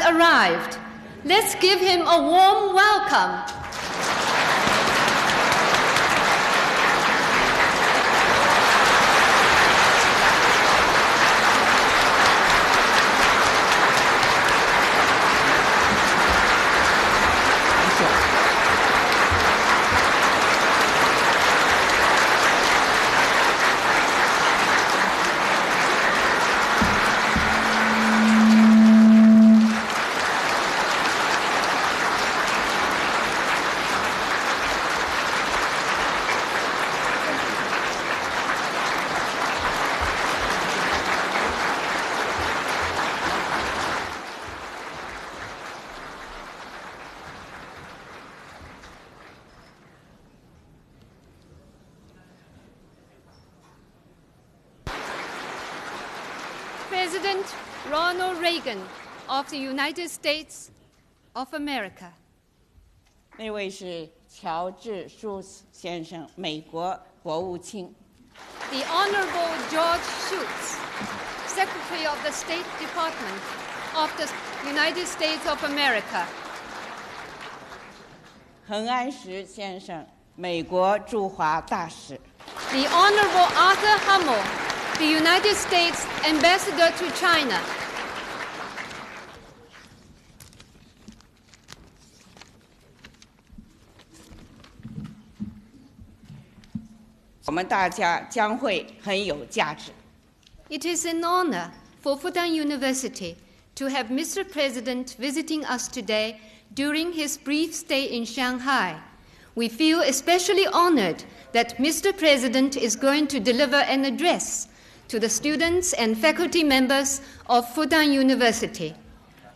arrived. Let's give him a warm welcome. President Ronald Reagan of the United States of America. 那位是乔治·舒斯先生，美国国务卿。The Honorable George Shultz, Secretary of the State Department of the United States of America. 恒安石先生，美国驻华大使。The Honorable Arthur Hummel, the United States Ambassador to China. 我们大家将会很有价值。It is an honor for Fudan University to have Mr. President visiting us today during his brief stay in Shanghai. We feel especially honored that Mr. President is going to deliver an address to the students and faculty members of Fudan University.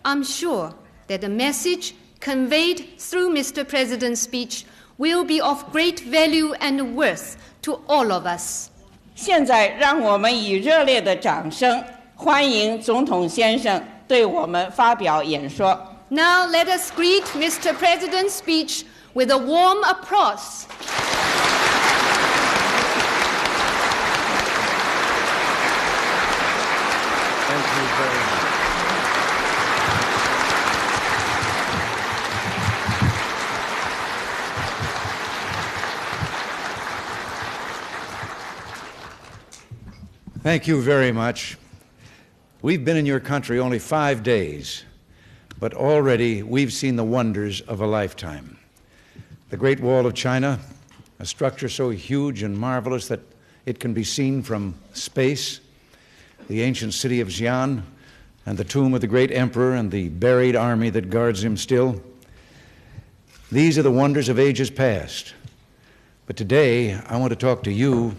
I'm sure that the message conveyed through Mr. President's speech will be of great value and worth to all of us. 现在让我们以热烈的掌声欢迎总统先生对我们发表演说。Now let us greet Mr. President's speech with a warm applause. Thank you very much. Thank you very much. We've been in your country only 5 days, but already we've seen the wonders of a lifetime. The Great Wall of China, a structure so huge and marvelous that it can be seen from space, the ancient city of Xi'an, and the tomb of the great emperor and the buried army that guards him still. These are the wonders of ages past. But today, I want to talk to you,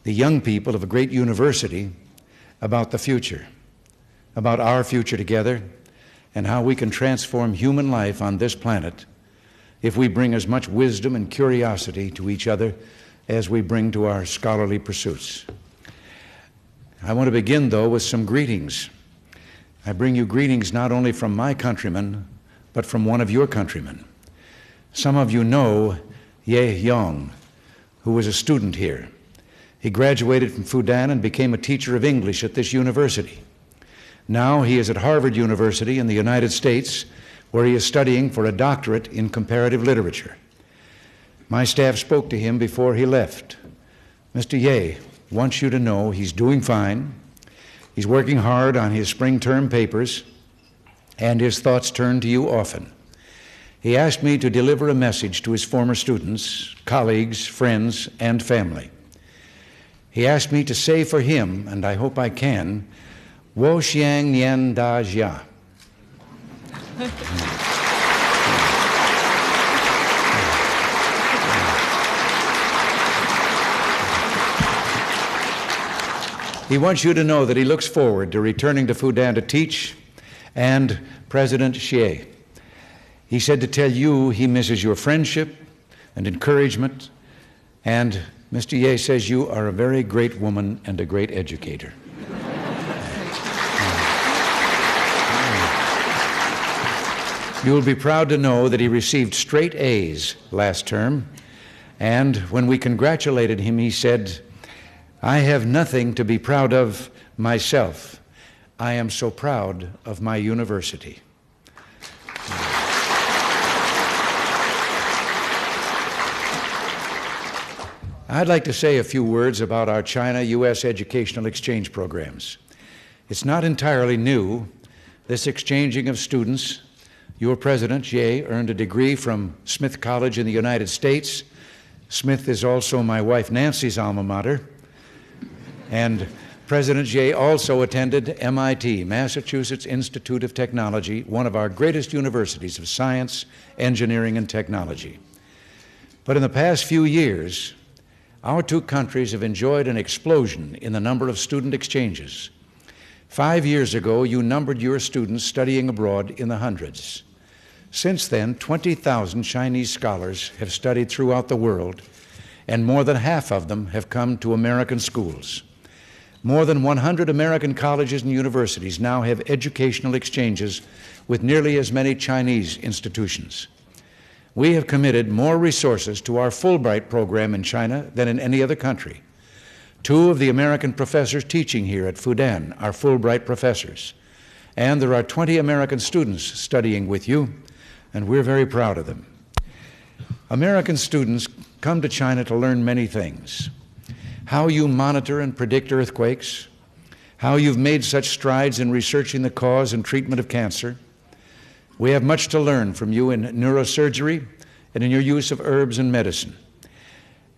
the young people of a great university, about the future, about our future together, and how we can transform human life on this planet if we bring as much wisdom and curiosity to each other as we bring to our scholarly pursuits. I want to begin, though, with some greetings. I bring you greetings not only from my countrymen, but from one of your countrymen. Some of you know Ye Yong, who was a student here. He graduated from Fudan and became a teacher of English at this university. Now he is at Harvard University in the United States, where he is studying for a doctorate in comparative literature. My staff spoke to him before he left. Mr. Ye wants you to know he's doing fine. He's working hard on his spring term papers, and his thoughts turn to you often. He asked me to deliver a message to his former students, colleagues, friends, and family. He asked me to say for him, and I hope I can, Wo Xiang Nian Da Jia. He wants you to know that he looks forward to returning to Fudan to teach, and President Xie. He said to tell you he misses your friendship and encouragement, and Mr. Ye says you are a very great woman and a great educator. You will be proud to know that he received straight A's last term, and when we congratulated him, he said, I have nothing to be proud of myself. I am so proud of my university. I'd like to say a few words about our China-U.S. educational exchange programs. It's not entirely new, this exchanging of students. Your president, Ye, earned a degree from Smith College in the United States. Smith is also my wife Nancy's alma mater. And President Ye also attended MIT, Massachusetts Institute of Technology, one of our greatest universities of science, engineering, and technology. But in the past few years, our two countries have enjoyed an explosion in the number of student exchanges. 5 years ago, you numbered your students studying abroad in the hundreds. Since then, 20,000 Chinese scholars have studied throughout the world, and more than half of them have come to American schools. More than 100 American colleges and universities now have educational exchanges with nearly as many Chinese institutions. We have committed more resources to our Fulbright program in China than in any other country. 2 of the American professors teaching here at Fudan are Fulbright professors, and there are 20 American students studying with you, and we're very proud of them. American students come to China to learn many things: how you monitor and predict earthquakes, how you've made such strides in researching the cause and treatment of cancer. We have much to learn from you in neurosurgery and in your use of herbs and medicine.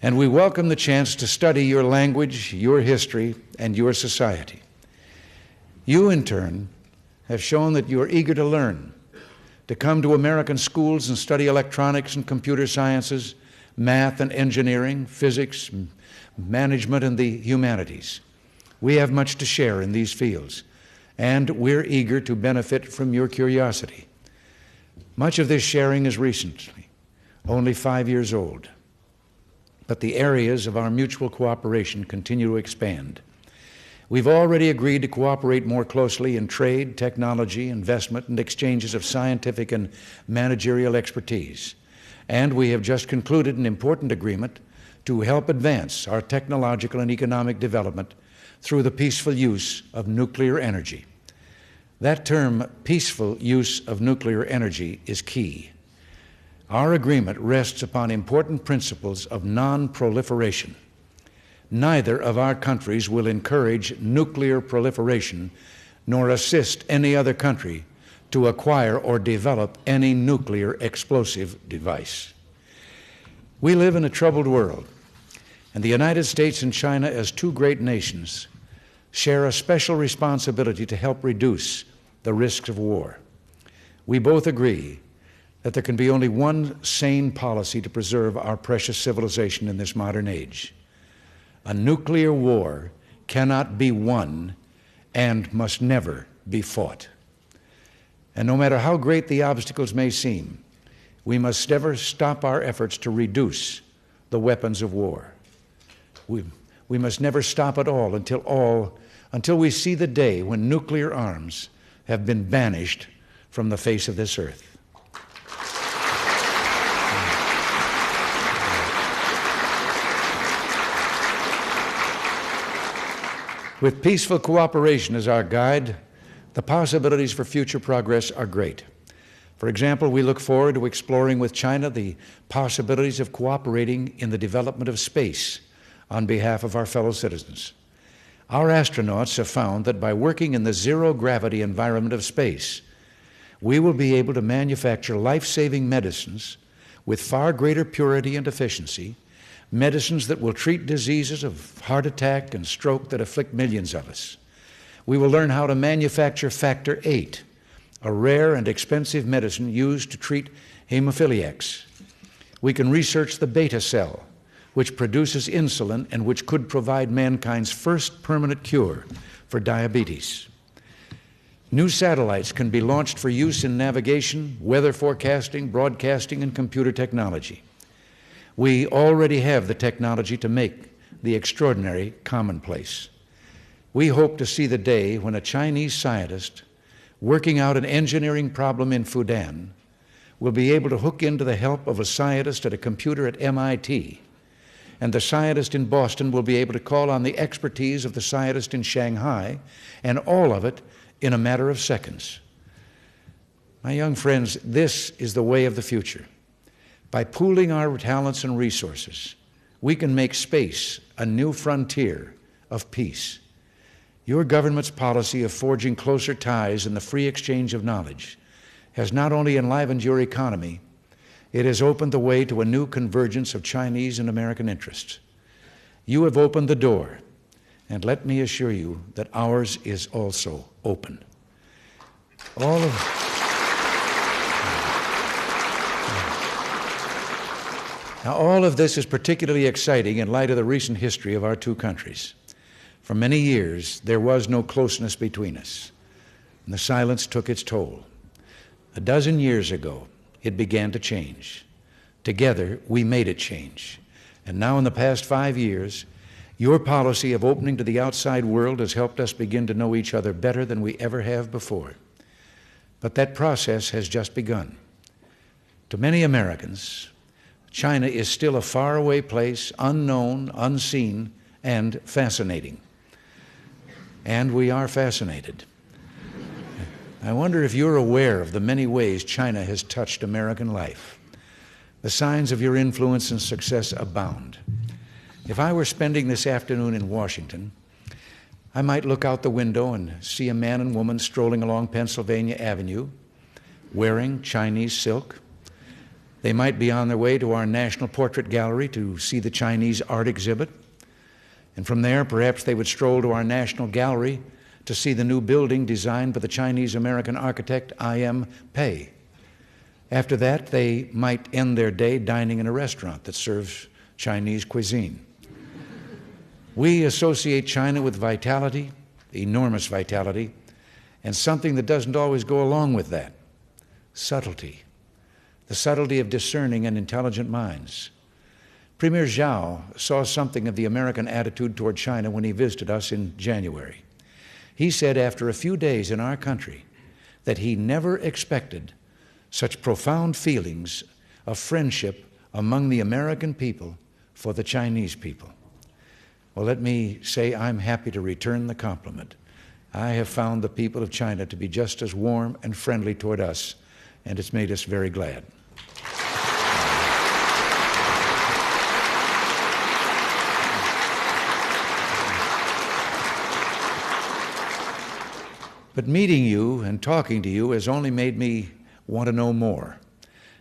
And we welcome the chance to study your language, your history, and your society. You, in turn, have shown that you are eager to learn, to come to American schools and study electronics and computer sciences, math and engineering, physics, management, and the humanities. We have much to share in these fields, and we're eager to benefit from your curiosity. Much of this sharing is recently, only 5 years old, but the areas of our mutual cooperation continue to expand. We've already agreed to cooperate more closely in trade, technology, investment, and exchanges of scientific and managerial expertise. And we have just concluded an important agreement to help advance our technological and economic development through the peaceful use of nuclear energy. That term, peaceful use of nuclear energy, is key. Our agreement rests upon important principles of non-proliferation. Neither of our countries will encourage nuclear proliferation nor assist any other country to acquire or develop any nuclear explosive device. We live in a troubled world, and the United States and China, as 2 great nations, share a special responsibility to help reduce the risks of war. We both agree that there can be only one sane policy to preserve our precious civilization in this modern age. A nuclear war cannot be won and must never be fought. And no matter how great the obstacles may seem, we must never stop our efforts to reduce the weapons of war. We must never stop at all until we see the day when nuclear arms have been banished from the face of this earth. With peaceful cooperation as our guide, the possibilities for future progress are great. For example, we look forward to exploring with China the possibilities of cooperating in the development of space on behalf of our fellow citizens. Our astronauts have found that by working in the zero-gravity environment of space, we will be able to manufacture life-saving medicines with far greater purity and efficiency, medicines that will treat diseases of heart attack and stroke that afflict millions of us. We will learn how to manufacture factor VIII, a rare and expensive medicine used to treat hemophiliacs. We can research the beta cell, which produces insulin and which could provide mankind's first permanent cure for diabetes. New satellites can be launched for use in navigation, weather forecasting, broadcasting, and computer technology. We already have the technology to make the extraordinary commonplace. We hope to see the day when a Chinese scientist working out an engineering problem in Fudan will be able to hook into the help of a scientist at a computer at MIT, and the scientist in Boston will be able to call on the expertise of the scientist in Shanghai, and all of it in a matter of seconds. My young friends, this is the way of the future. By pooling our talents and resources, we can make space a new frontier of peace. Your government's policy of forging closer ties in the free exchange of knowledge has not only enlivened your economy, it has opened the way to a new convergence of Chinese and American interests. You have opened the door, and let me assure you that ours is also open. All of this is particularly exciting in light of the recent history of our two countries. For many years, there was no closeness between us, and the silence took its toll. A dozen years ago, it began to change. Together, we made it change. And now in the past 5 years, your policy of opening to the outside world has helped us begin to know each other better than we ever have before. But that process has just begun. To many Americans, China is still a faraway place, unknown, unseen, and fascinating. And we are fascinated. I wonder if you're aware of the many ways China has touched American life. The signs of your influence and success abound. If I were spending this afternoon in Washington, I might look out the window and see a man and woman strolling along Pennsylvania Avenue, wearing Chinese silk. They might be on their way to our National Portrait Gallery to see the Chinese art exhibit. And from there, perhaps they would stroll to our National Gallery to see the new building designed by the Chinese-American architect I.M. Pei. After that, they might end their day dining in a restaurant that serves Chinese cuisine. We associate China with vitality, enormous vitality, and something that doesn't always go along with that, subtlety, the subtlety of discerning and intelligent minds. Premier Zhao saw something of the American attitude toward China when he visited us in January. He said after a few days in our country that he never expected such profound feelings of friendship among the American people for the Chinese people. Well, let me say I'm happy to return the compliment. I have found the people of China to be just as warm and friendly toward us, and it's made us very glad. But meeting you and talking to you has only made me want to know more.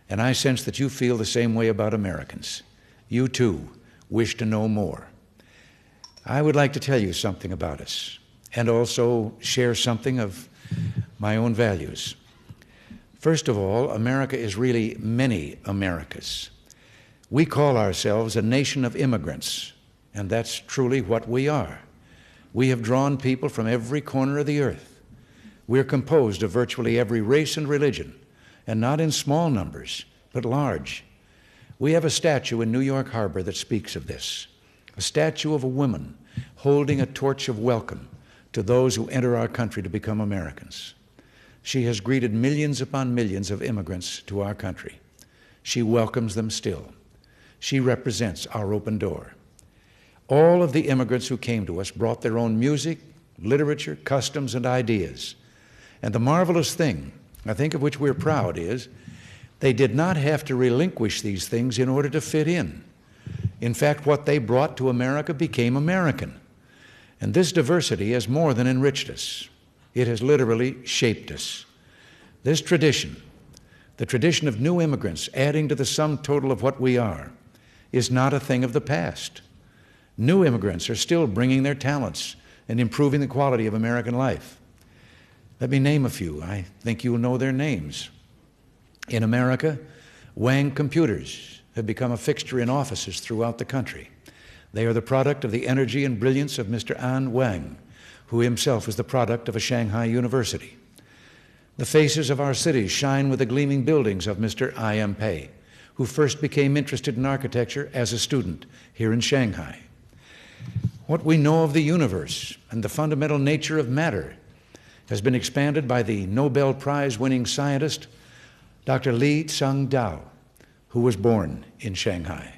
And I sense that you feel the same way about Americans. You, too, wish to know more. I would like to tell you something about us and also share something of my own values. First of all, America is really many Americas. We call ourselves a nation of immigrants, and that's truly what we are. We have drawn people from every corner of the earth. We're composed of virtually every race and religion, and not in small numbers, but large. We have a statue in New York Harbor that speaks of this, a statue of a woman holding a torch of welcome to those who enter our country to become Americans. She has greeted millions upon millions of immigrants to our country. She welcomes them still. She represents our open door. All of the immigrants who came to us brought their own music, literature, customs, and ideas. And the marvelous thing, I think of which we're proud, is they did not have to relinquish these things in order to fit in. In fact, what they brought to America became American. And this diversity has more than enriched us. It has literally shaped us. This tradition, the tradition of new immigrants adding to the sum total of what we are, is not a thing of the past. New immigrants are still bringing their talents and improving the quality of American life. Let me name a few. I think you'll know their names. In America, Wang computers have become a fixture in offices throughout the country. They are the product of the energy and brilliance of Mr. An Wang, who himself is the product of a Shanghai university. The faces of our cities shine with the gleaming buildings of Mr. I.M. Pei, who first became interested in architecture as a student here in Shanghai. What we know of the universe and the fundamental nature of matter has been expanded by the Nobel Prize-winning scientist, Dr. Li Tsang-Dao, who was born in Shanghai.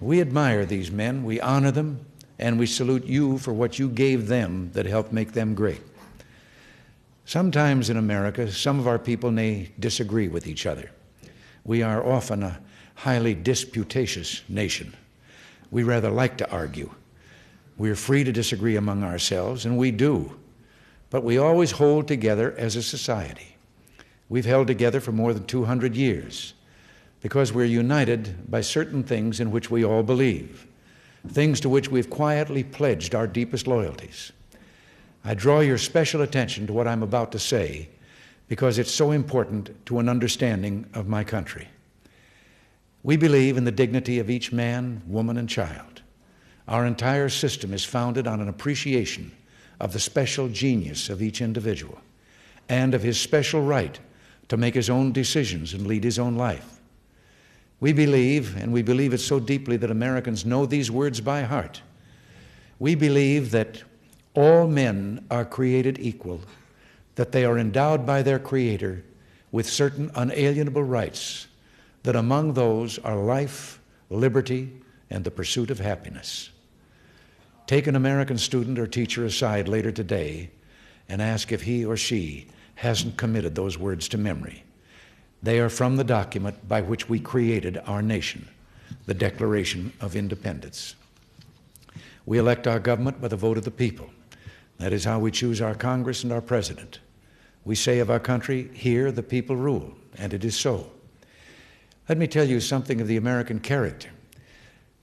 We admire these men, we honor them, and we salute you for what you gave them that helped make them great. Sometimes in America, some of our people may disagree with each other. We are often a highly disputatious nation. We rather like to argue. We are free to disagree among ourselves, and we do. But we always hold together as a society. We've held together for more than 200 years because we're united by certain things in which we all believe, things to which we've quietly pledged our deepest loyalties. I draw your special attention to what I'm about to say because it's so important to an understanding of my country. We believe in the dignity of each man, woman, and child. Our entire system is founded on an appreciation of the special genius of each individual and of his special right to make his own decisions and lead his own life. We believe, and we believe it so deeply that Americans know these words by heart, we believe that all men are created equal, that they are endowed by their Creator with certain unalienable rights, that among those are life, liberty, and the pursuit of happiness. Take an American student or teacher aside later today and ask if he or she hasn't committed those words to memory. They are from the document by which we created our nation, the Declaration of Independence. We elect our government by the vote of the people. That is how we choose our Congress and our president. We say of our country, here the people rule, and it is so. Let me tell you something of the American character.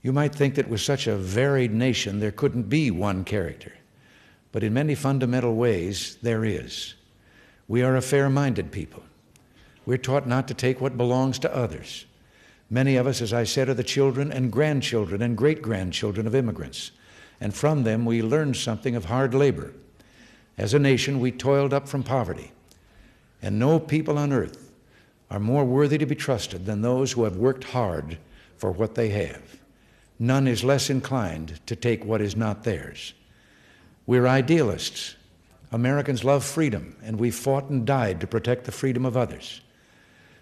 You might think that with such a varied nation there couldn't be one character, but in many fundamental ways there is. We are a fair-minded people. We're taught not to take what belongs to others. Many of us, as I said, are the children and grandchildren and great-grandchildren of immigrants, and from them we learned something of hard labor. As a nation, we toiled up from poverty, and no people on earth are more worthy to be trusted than those who have worked hard for what they have. None is less inclined to take what is not theirs. We're idealists. Americans love freedom, and we fought and died to protect the freedom of others.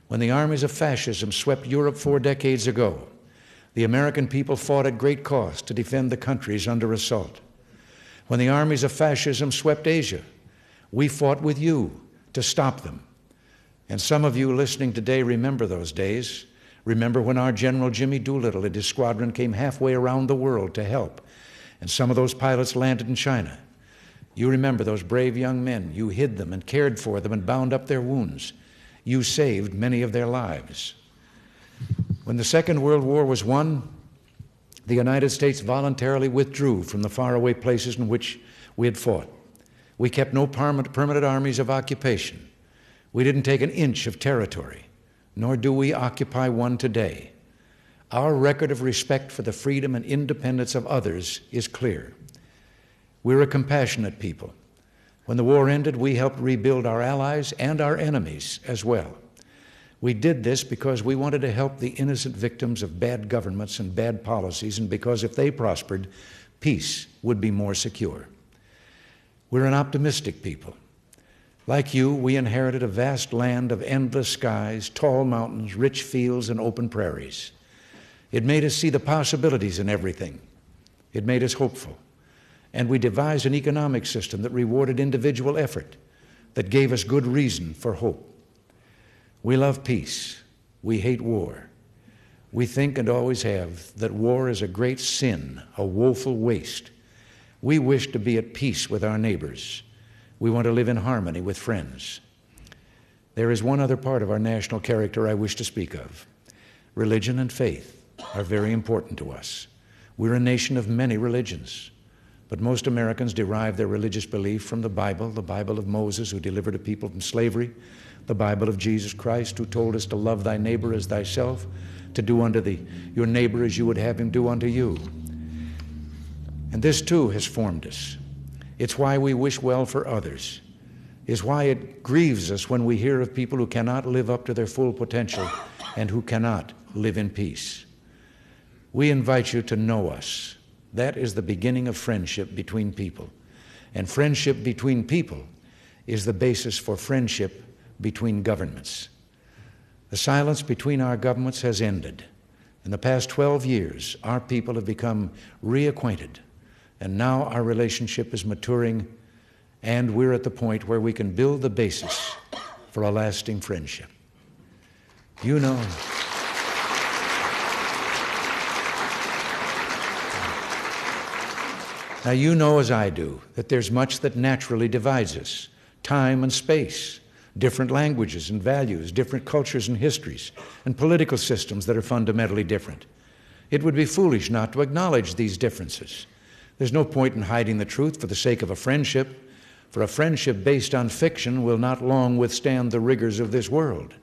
When the armies of fascism swept Europe 4 decades ago, the American people fought at great cost to defend the countries under assault. When the armies of fascism swept Asia, we fought with you to stop them. And some of you listening today remember those days. Remember when our General Jimmy Doolittle and his squadron came halfway around the world to help, and some of those pilots landed in China. You remember those brave young men. You hid them and cared for them and bound up their wounds. You saved many of their lives. When the Second World War was won, the United States voluntarily withdrew from the faraway places in which we had fought. We kept no permanent armies of occupation. We didn't take an inch of territory, nor do we occupy one today. Our record of respect for the freedom and independence of others is clear. We're a compassionate people. When the war ended, we helped rebuild our allies and our enemies as well. We did this because we wanted to help the innocent victims of bad governments and bad policies, and because if they prospered, peace would be more secure. We're an optimistic people. Like you, we inherited a vast land of endless skies, tall mountains, rich fields, and open prairies. It made us see the possibilities in everything. It made us hopeful. And we devised an economic system that rewarded individual effort, that gave us good reason for hope. We love peace. We hate war. We think, and always have, that war is a great sin, a woeful waste. We wish to be at peace with our neighbors. We want to live in harmony with friends. There is one other part of our national character I wish to speak of. Religion and faith are very important to us. We're a nation of many religions, but most Americans derive their religious belief from the Bible of Moses, who delivered a people from slavery, the Bible of Jesus Christ, who told us to love thy neighbor as thyself, to do unto your neighbor as you would have him do unto you. And this too has formed us. It's why we wish well for others. It's why it grieves us when we hear of people who cannot live up to their full potential and who cannot live in peace. We invite you to know us. That is the beginning of friendship between people. And friendship between people is the basis for friendship between governments. The silence between our governments has ended. In the past 12 years, our people have become reacquainted. And now our relationship is maturing, and we're at the point where we can build the basis for a lasting friendship. Now, you know as I do that there's much that naturally divides us: time and space, different languages and values, different cultures and histories, and political systems that are fundamentally different. It would be foolish not to acknowledge these differences. There's no point in hiding the truth for the sake of a friendship, for a friendship based on fiction will not long withstand the rigors of this world.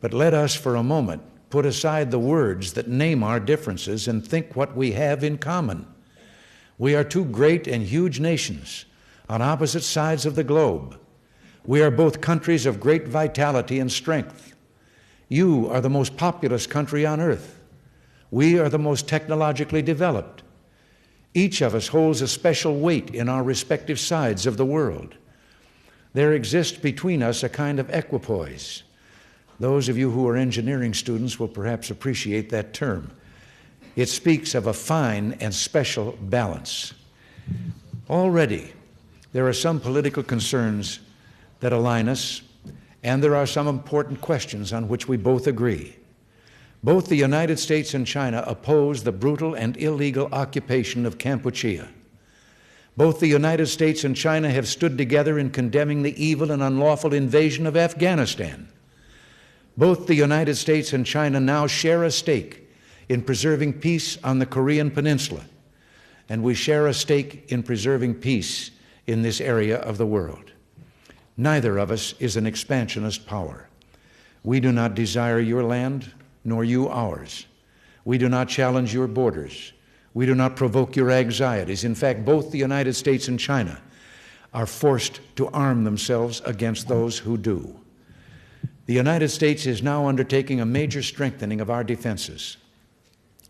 But let us, for a moment, put aside the words that name our differences and think what we have in common. We are two great and huge nations on opposite sides of the globe. We are both countries of great vitality and strength. You are the most populous country on earth. We are the most technologically developed. Each of us holds a special weight in our respective sides of the world. There exists between us a kind of equipoise. Those of you who are engineering students will perhaps appreciate that term. It speaks of a fine and special balance. Already, there are some political concerns that align us, and there are some important questions on which we both agree. Both the United States and China oppose the brutal and illegal occupation of Kampuchea. Both the United States and China have stood together in condemning the evil and unlawful invasion of Afghanistan. Both the United States and China now share a stake in preserving peace on the Korean Peninsula, and we share a stake in preserving peace in this area of the world. Neither of us is an expansionist power. We do not desire your land, nor you ours. We do not challenge your borders. We do not provoke your anxieties. In fact, both the United States and China are forced to arm themselves against those who do. The United States is now undertaking a major strengthening of our defenses.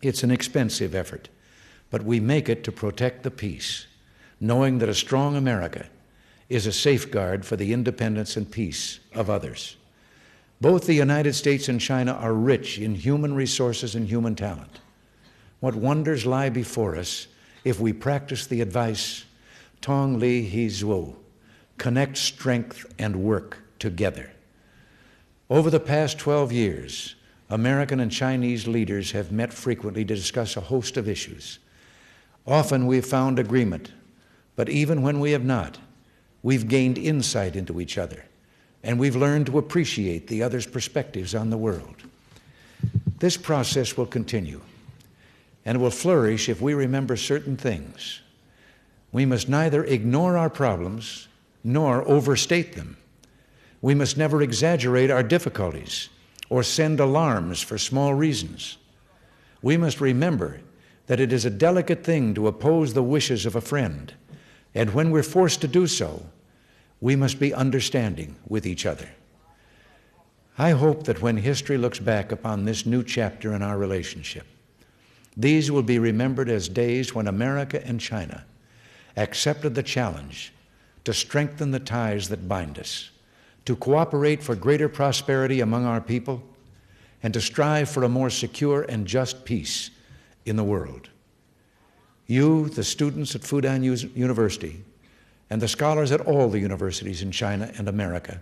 It's an expensive effort, but we make it to protect the peace, knowing that a strong America is a safeguard for the independence and peace of others. Both the United States and China are rich in human resources and human talent. What wonders lie before us if we practice the advice, Tong Li He Zhuo, connect strength and work together. Over the past 12 years, American and Chinese leaders have met frequently to discuss a host of issues. Often we've found agreement, but even when we have not, we've gained insight into each other, and we've learned to appreciate the other's perspectives on the world. This process will continue, and will flourish if we remember certain things. We must neither ignore our problems nor overstate them. We must never exaggerate our difficulties or send alarms for small reasons. We must remember that it is a delicate thing to oppose the wishes of a friend, and when we're forced to do so, we must be understanding with each other. I hope that when history looks back upon this new chapter in our relationship, these will be remembered as days when America and China accepted the challenge to strengthen the ties that bind us, to cooperate for greater prosperity among our people, and to strive for a more secure and just peace in the world. You, the students at Fudan University, and the scholars at all the universities in China and America,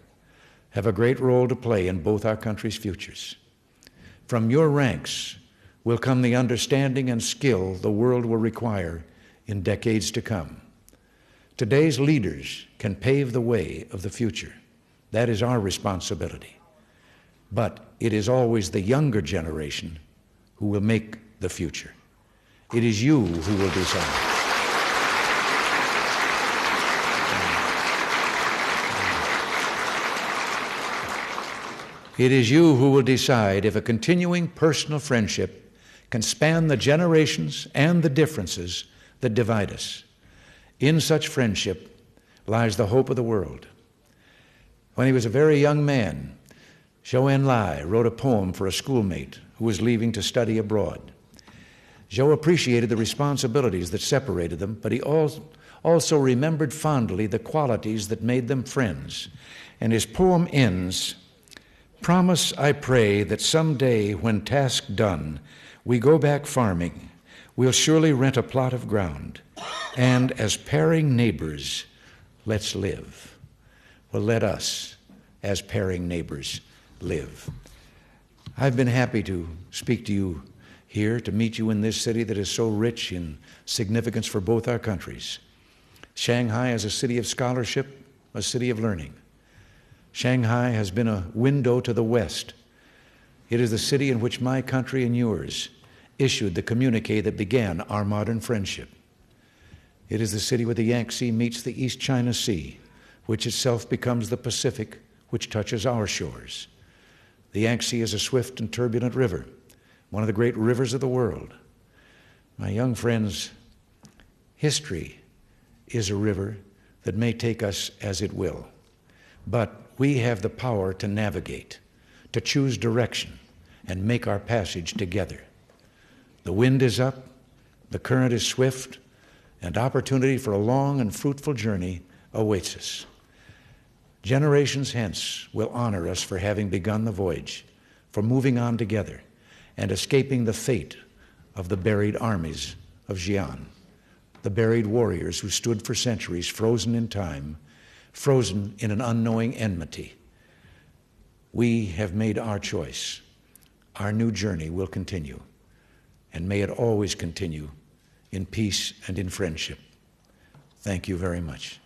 have a great role to play in both our countries' futures. From your ranks will come the understanding and skill the world will require in decades to come. Today's leaders can pave the way of the future. That is our responsibility. But it is always the younger generation who will make the future. It is you who will decide. It is you who will decide if a continuing personal friendship can span the generations and the differences that divide us. In such friendship lies the hope of the world. When he was a very young man, Zhou Enlai wrote a poem for a schoolmate who was leaving to study abroad. Zhou appreciated the responsibilities that separated them, but he also remembered fondly the qualities that made them friends. And his poem ends, "Promise, I pray, that someday when task done, we go back farming, we'll surely rent a plot of ground, and as pairing neighbors, let's live." Well, let us, as pairing neighbors, live. I've been happy to speak to you here to meet you in this city that is so rich in significance for both our countries. Shanghai is a city of scholarship, a city of learning. Shanghai has been a window to the West. It is the city in which my country and yours issued the communique that began our modern friendship. It is the city where the Yangtze meets the East China Sea, which itself becomes the Pacific, which touches our shores. The Yangtze is a swift and turbulent river, one of the great rivers of the world. My young friends, history is a river that may take us as it will, but we have the power to navigate, to choose direction, and make our passage together. The wind is up, the current is swift, and opportunity for a long and fruitful journey awaits us. Generations hence will honor us for having begun the voyage, for moving on together, and escaping the fate of the buried armies of Xi'an, the buried warriors who stood for centuries frozen in time, frozen in an unknowing enmity. We have made our choice. Our new journey will continue, and may it always continue in peace and in friendship. Thank you very much.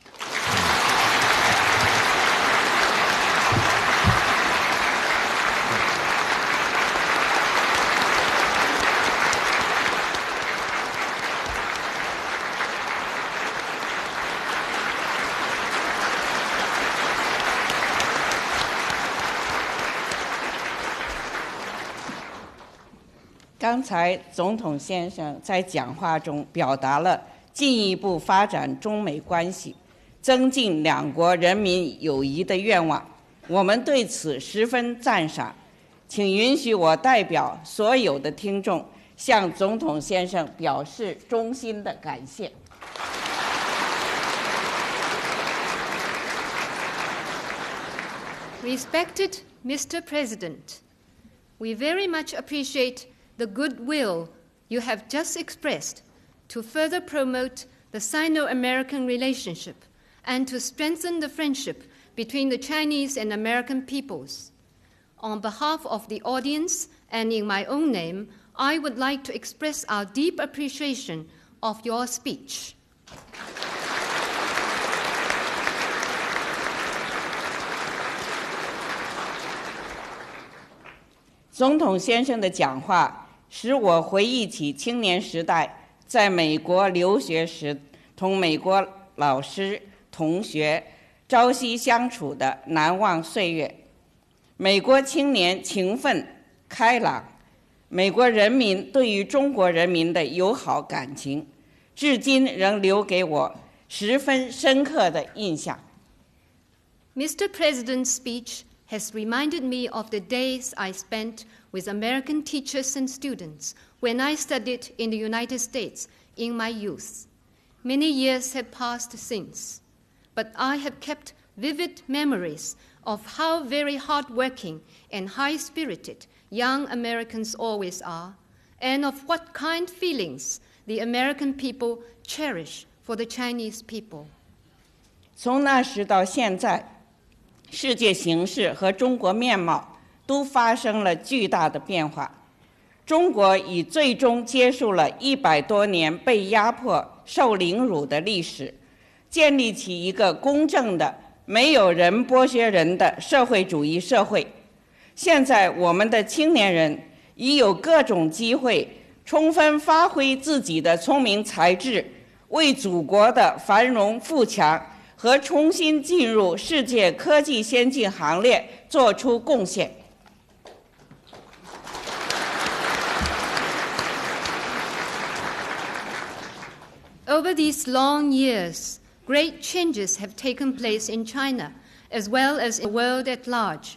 刚才总统先生在讲话中表达了进一步发展中美关系、增进两国人民友谊的愿望，我们对此十分赞赏。请允许我代表所有的听众向总统先生表示衷心的感谢。Respected Mr. President, we very much appreciate the goodwill you have just expressed to further promote the Sino-American relationship and to strengthen the friendship between the Chinese and American peoples. On behalf of the audience and in my own name, I would like to express our deep appreciation of your speech. 总统先生的讲话使我回忆起青年时代在美国留学时同美国老师、同学朝夕相处的难忘岁月。美国青年勤奋开朗，美国人民对于中国人民的友好感情，至今仍留给我十分深刻的印象。Mr. President's speech has reminded me of the days I spent with American teachers and students when I studied in the United States in my youth. Many years have passed since, but I have kept vivid memories of how very hardworking and high-spirited young Americans always are, and of what kind feelings the American people cherish for the Chinese people. 从那时到现在，世界形势和中国面貌都发生了巨大的变化。中国已最终结束了100多年被压迫、受凌辱的历史，建立起一个公正的、没有人剥削人的社会主义社会。现在我们的青年人已有各种机会，充分发挥自己的聪明才智，为祖国的繁荣富强和重新进入世界科技先进行列做出贡献。Over these long years, great changes have taken place in China, as well as in the world at large.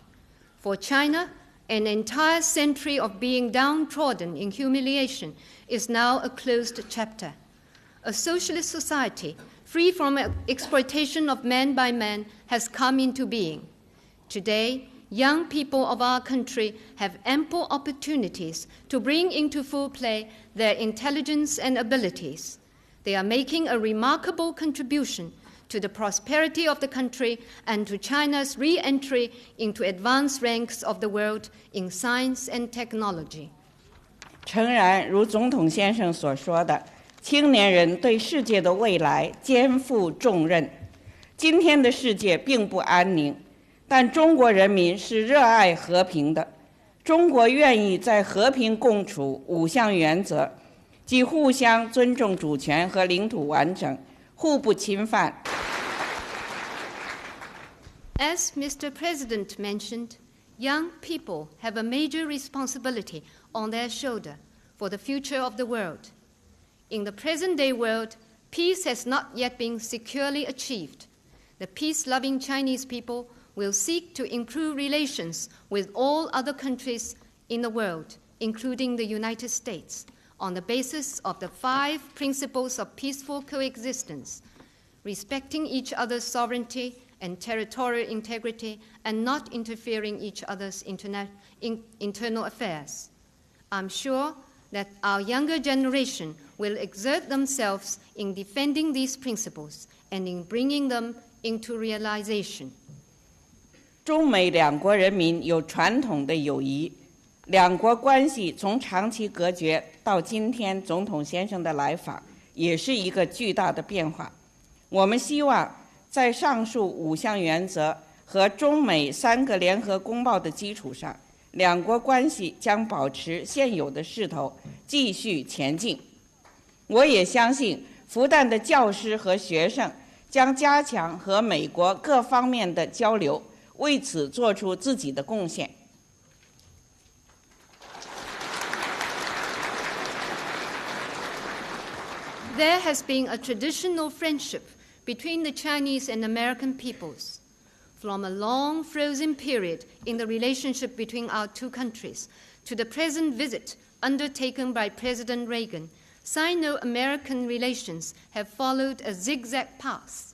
For China, an entire century of being downtrodden in humiliation is now a closed chapter. A socialist society, free from exploitation of man by man, has come into being. Today, young people of our country have ample opportunities to bring into full play their intelligence and abilities. They are making a remarkable contribution to the prosperity of the country and to China's re-entry into advanced ranks of the world in science and technology. 诚然，如总统先生所说的，青年人对世界的未来肩负重任。今天的世界并不安宁，但中国人民是热爱和平的。中国愿意在和平共处5项原则，即互相尊重主权和领土完整，互不侵犯。As Mr. President mentioned, young people have a major responsibility on their shoulder for the future of the world. In the present-day world, peace has not yet been securely achieved. The peace-loving Chinese people will seek to improve relations with all other countries in the world, including the United States, on the basis of the 5 principles of peaceful coexistence, respecting each other's sovereignty and territorial integrity, and not interfering in each other's internal affairs. I'm sure that our younger generation will exert themselves in defending these principles and in bringing them into realization. 中美两国人民有传统的友谊，两国关系从长期隔绝到今天总统先生的来访，也是一个巨大的变化。我们希望在上述5项原则和中美3个联合公报的基础上，两国关系将保持现有的势头，继续前进。我也相信，复旦的教师和学生将加强和美国各方面的交流，为此做出自己的贡献。There has been a traditional friendship between the Chinese and American peoples. From a long frozen period in the relationship between our 2 countries to the present visit undertaken by President Reagan, Sino-American relations have followed a zigzag path.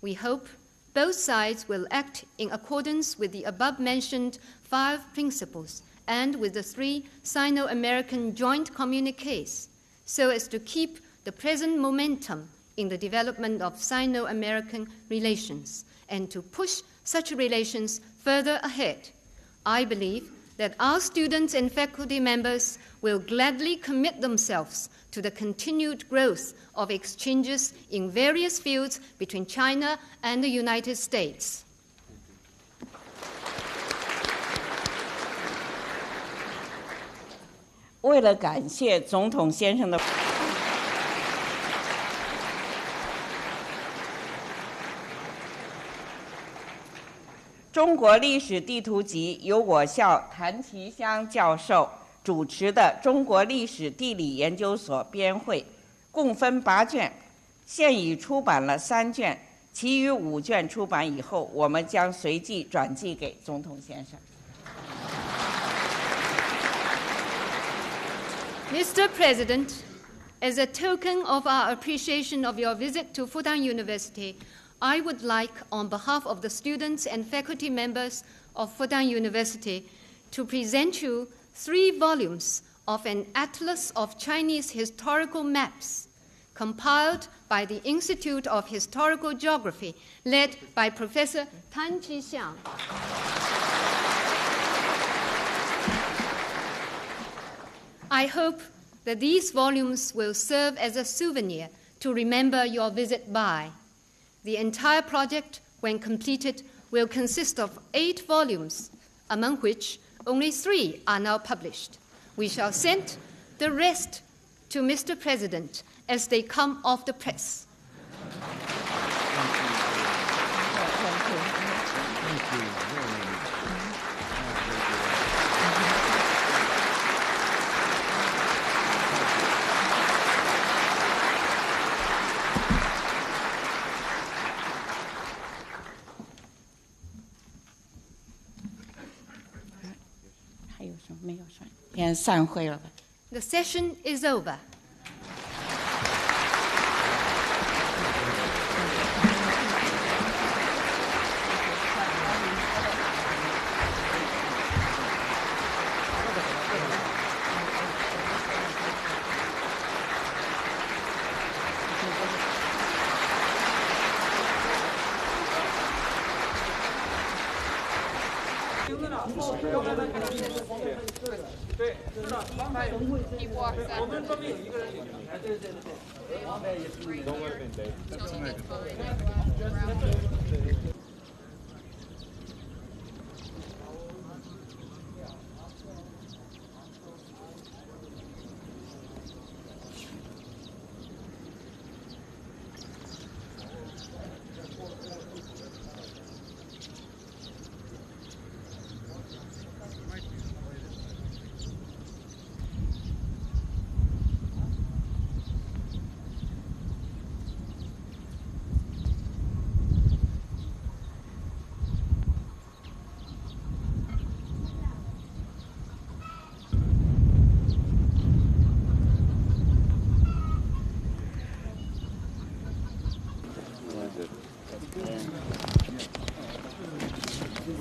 We hope both sides will act in accordance with the above-mentioned 5 principles and with the 3 Sino-American joint communiques, so as to keep the present momentum in the development of Sino-American relations and to push such relations further ahead. I believe that our students and faculty members will gladly commit themselves to the continued growth of exchanges in various fields between China and the United States. 为了感谢总统先生的中国历史地图集由我校谭其香教授主持的中国历史地理研究所编绘，共分8卷，现已出版了3卷，其余5卷出版以后，我们将随即转寄给总统先生。Mr. President, as a token of our appreciation of your visit to Fudan University, I would like, on behalf of the students and faculty members of Fudan University, to present you 3 volumes of an atlas of Chinese historical maps, compiled by the Institute of Historical Geography, led by Professor Tan Chi-xiang. I hope that these volumes will serve as a souvenir to remember your visit by. The entire project, when completed, will consist of 8 volumes, among which only 3 are now published. We shall send the rest to Mr. President as they come off the press. The session is over. He walks up. Tilting it forward around.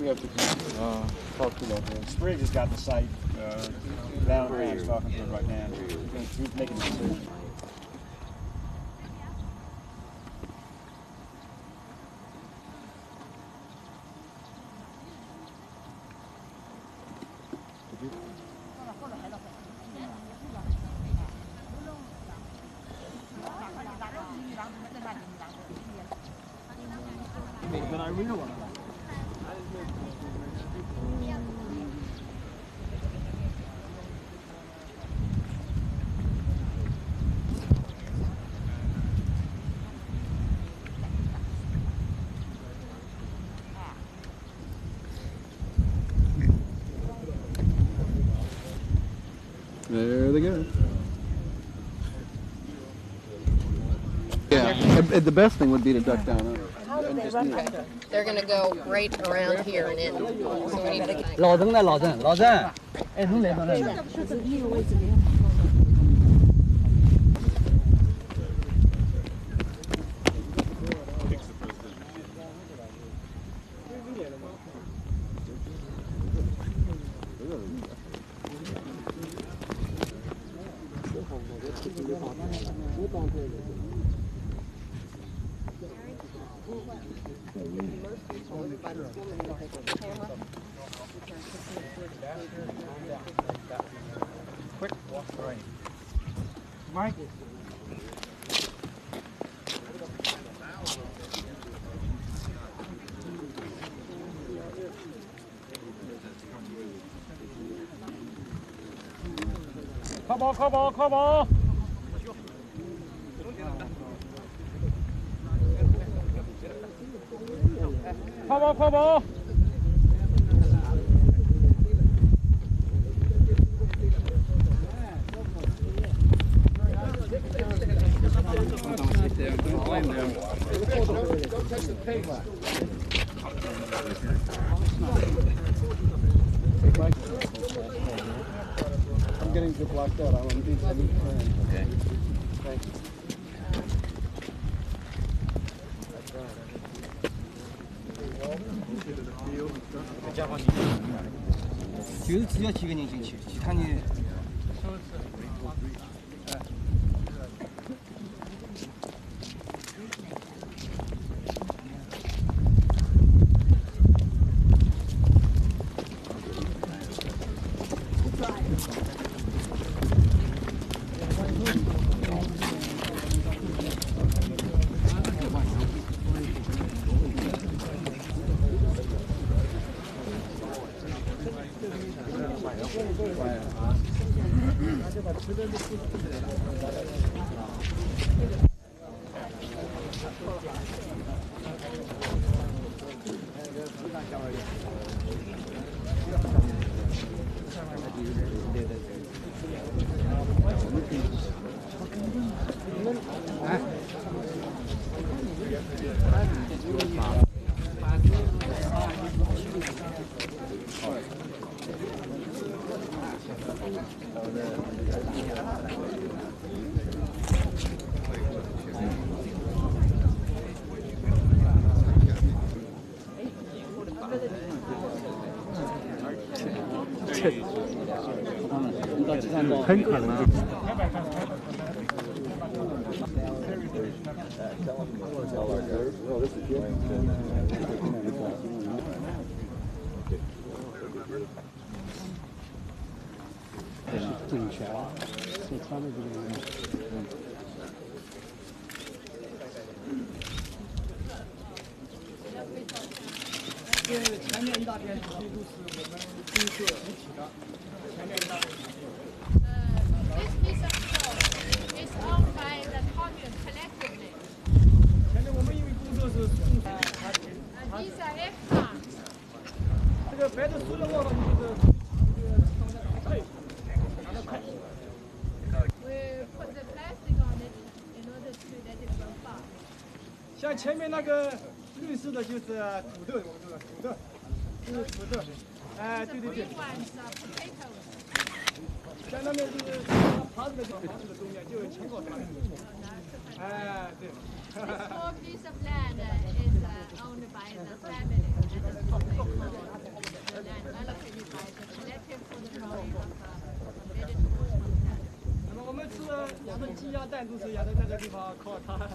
We have to talk to the Spriggs has got the site. Valentine's talking to her right now. He's making a decision. But I really want to. There they go. Yeah, the best thing would be to duck down under. They're going to go right around here and in. So we need to think. 老郑呢？老郑，哎，弄来弄来。Quick, walk right. Mike. Come on, come on, come on. Come on, come on. Don't touch the paper. I'm getting zip locked out. I need friends. Okay. Thank you. 就是只要几个人进去，其他人。很可能。政权是他的这个。前面一大片土地都是我们公社集体的，前面一大片。This piece of soil is owned by the commune collectively. 前面我们因为公社是共产团体。These are F-farms. 这个白的塑料网就是配，拿着配。We put the plastic on it in order to let it grow fast. 像前面那个绿色的就是土豆，我们说的土豆，这是土豆。哎，对对对。 Green ones are potatoes. 像那边就是爬子的房子的中间就有青草茶。哎，对。This whole piece of land is owned by the family and the public. The land allocated by the collective for the growing of vegetables. 那么我们吃的养的鸡鸭蛋都是养在这个地方，靠它的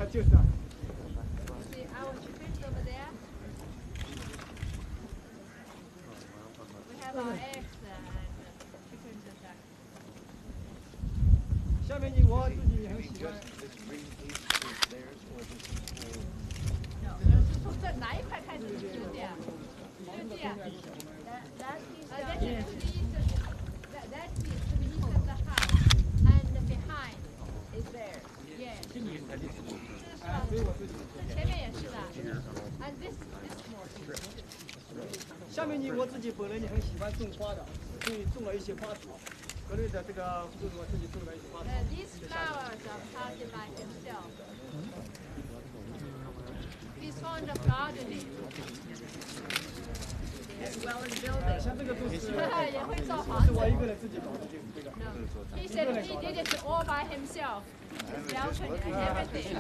就是。 See our chickens over there? We have our eggs and chickens and ducks. 下面我自己也很喜欢。 No, 是从这哪一块开始就这样，就这样。That's the east of the house, and behind is there. Yeah. 这前面也是的。And this more. 下面我自己本人也很喜欢种花的，所以种了一些花草。国内的这个就是我自己种了一些花草。These flowers are planted by himself. He's fond of gardening. As well as building. 像这个都是也会造房子。是我一个人自己搞的，这个。No, he said he did it all by himself. His balcony and everything.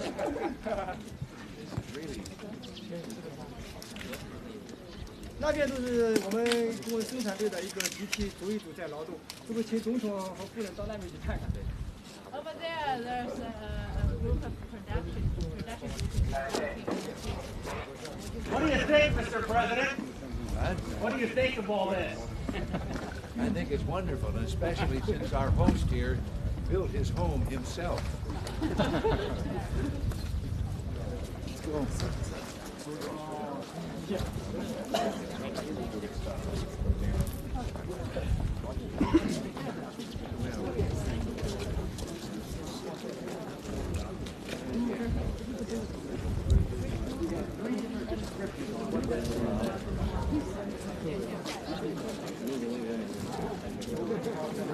那边都是我们工人生产队的一个集体组一组在劳动，这个请总统和夫人到那边去看看。 Over there, there's a group of production What do you think, Mr. President? What do you think of all this? I think it's wonderful, and especially since our host here built his home himself.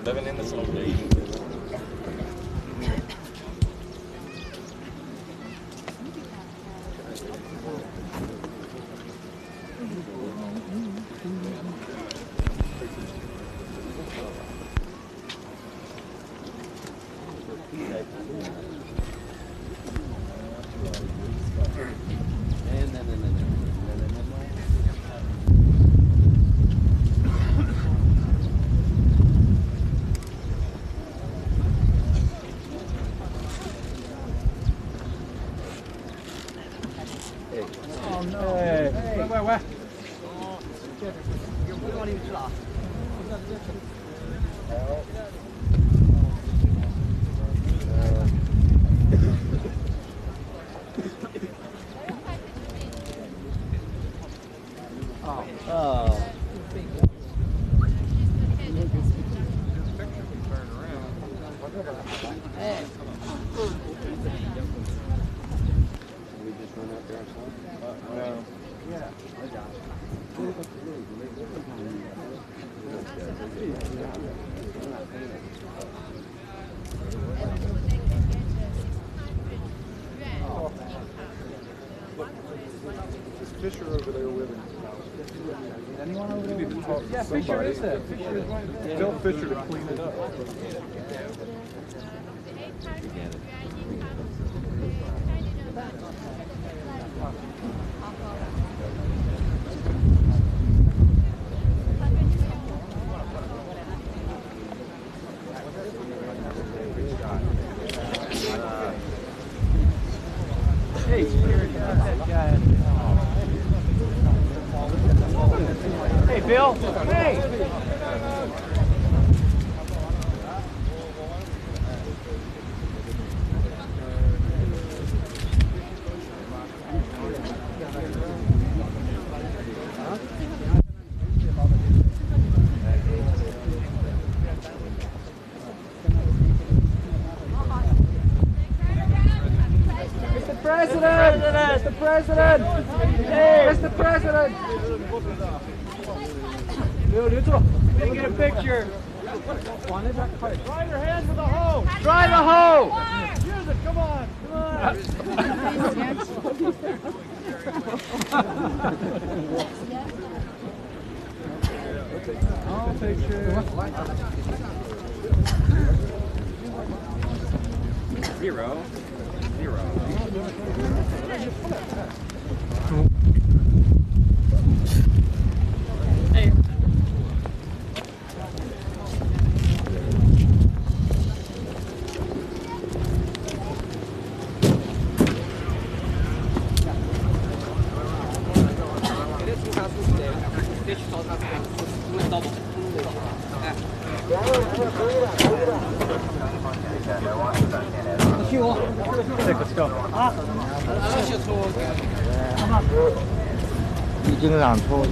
Living in the city. Fisher over there with him. Anyone over there? You need to talk to somebody. Tell Fisher to clean it up. Hey, that guy. Hey, Bill. Hey. Mr. President! Mr. President! Hey, Mr. President! 留住 Let me get a picture. Dry your hands with the hose. Drive the hole! Use it. Come on. All picture. 0, 0. Let's go. 已经染错。